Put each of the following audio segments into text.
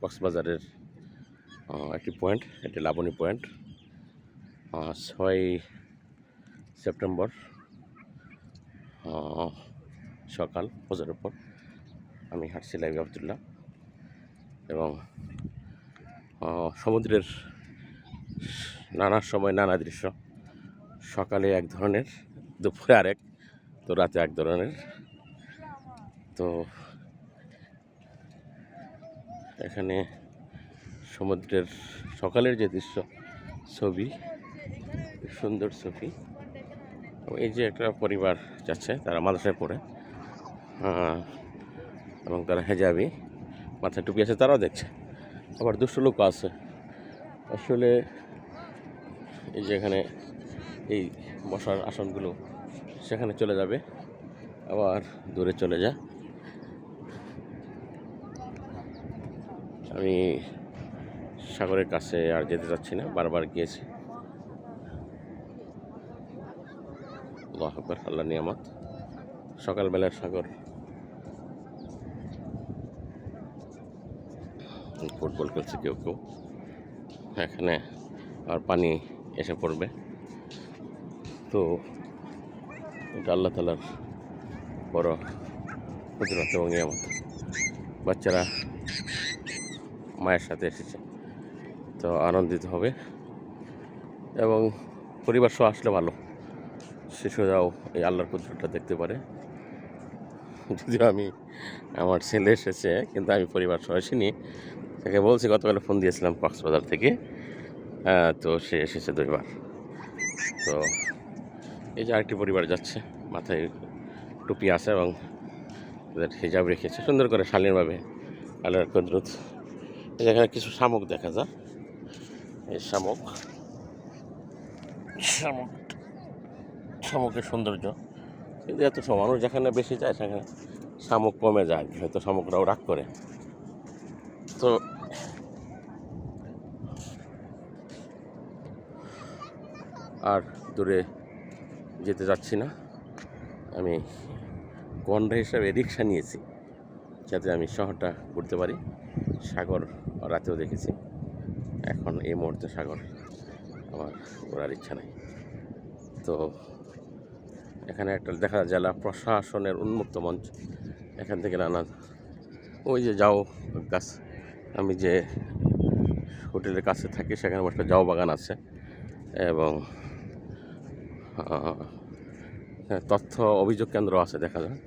কক্সবাজারের একটি পয়েন্ট, এটি লাবণী পয়েন্ট। 6 সেপ্টেম্বর সকাল ফজরের পর আমি হাঁটছি লাইভি আবদুল্লাহ, এবং সমুদ্রের নানা সময় নানা দৃশ্য। সকালে এক ধরনের, দুপুরে আরেক, তো রাতে এক ধরনের। তো এখানে সমুদ্রের সকালের যে দৃশ্য, ছবি, সুন্দর ছবি। এই যে একটা পরিবার যাচ্ছে, তারা মাদ্রাসায় পড়ে, এবং তারা হেজাবি, মাথায় টুপি আছে, তারাও দেখছে। আবার দুষ্ট লোকও আছে। আসলে এই যে এখানে এই বসার আসনগুলো, সেখানে চলে যাবে, আবার দূরে চলে যায়। আমি সাগরের কাছে আর যেতে চাচ্ছি না, বারবার গিয়েছি। আল্লাহু আকবার, আল্লাহ নিয়ামত। সকালবেলার সাগর, ফুটবল খেলছে কেউ কেউ, এখানে আর পানি এসে পড়বে। তো এটা আল্লাহ তাআলার বড় কুদরত এবং নিয়ামত। বাচ্চারা মায়ের সাথে এসেছে, তো আনন্দিত হবে, এবং পরিবার সহ আসলে ভালো, শিশুরাও এই আল্লাহর কুদরতটা দেখতে পারে। যদিও আমার ছেলে এসেছে, কিন্তু আমি পরিবার সহ আসিনি। তাকে বলছি, গতকাল ফোন দিয়েছিলাম কক্সবাজার থেকে, তো সে এসেছে 2 বার। তো এই যে আরেকটি পরিবার যাচ্ছে, মাথায় টুপি আছে এবং তাদের হিজাব রেখেছে সুন্দর করে, শালীনভাবে। আল্লাহর কুদরত। এখানে কিছু শামুক দেখা যায়, এই শামুকের সৌন্দর্য। কিন্তু এত মানুষ যেখানে বেশি যায়, সেখানে শামুক কমে যায়, হয়তো শামুকরাও রাগ করে। তো আর দূরে যেতে যাচ্ছি না, আমি গন্ডা হিসাবে রিক্সা নিয়েছি, যাতে আমি শহরটা ঘুরতে পারি। সাগর রাতেও দেখেছি, এখন এই মুহূর্তে সাগর আমার ঘোরার ইচ্ছা নাই। তো এখানে একটা দেখা যায় জেলা প্রশাসনের উন্মুক্ত মঞ্চ, এখান থেকে নানা, ওই যে জাও গাছ, আমি যে হোটেলের কাছে থাকি সেখানে একটা জাও বাগান আছে, এবং তথ্য অভিযোগ কেন্দ্র আছে, দেখা যায়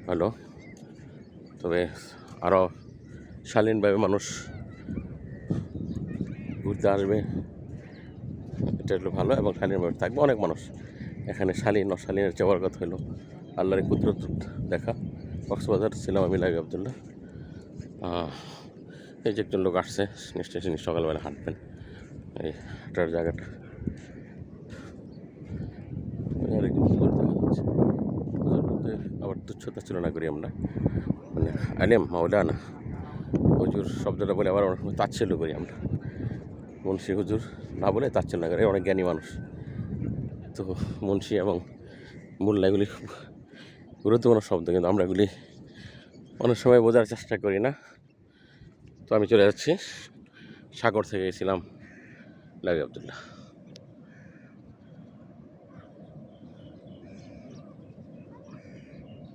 ভালো। তবে আরও শালীনভাবে মানুষ ঘুরতে আসবে, এটা হলো ভালো, এবং শালীনভাবে থাকবে অনেক মানুষ। এখানে শালীন অশালীনের চেয়ে বড় কথা হলো আল্লাহর কুদরত দেখা। কক্সবাজার ছিলাম আমি, লাইভি আবদুল্লাহ। এই যে একজন লোক আসছে, নিশ্চয়ই সকালবেলা হাঁটবেন। এই হাঁটার জায়গাটা আবার তুচ্ছতা তুলনা করি আমরা, মানে আলেম মাওলানা হুজুর শব্দটা বলে আবার অনেক সময় তাচ্ছিল্য করি আমরা। মুন্সি হুজুর না বলে তাচ্ছিল্য করে, অনেক জ্ঞানী মানুষ। তো মুন্সি এবং মোল্লা এগুলি খুব গুরুত্বপূর্ণ শব্দ, কিন্তু আমরা এগুলি অনেক সময় বোঝার চেষ্টা করি না। তো আমি চলে যাচ্ছি, সাগর থেকে গেছিলাম লাইভি আবদুল্লাহ।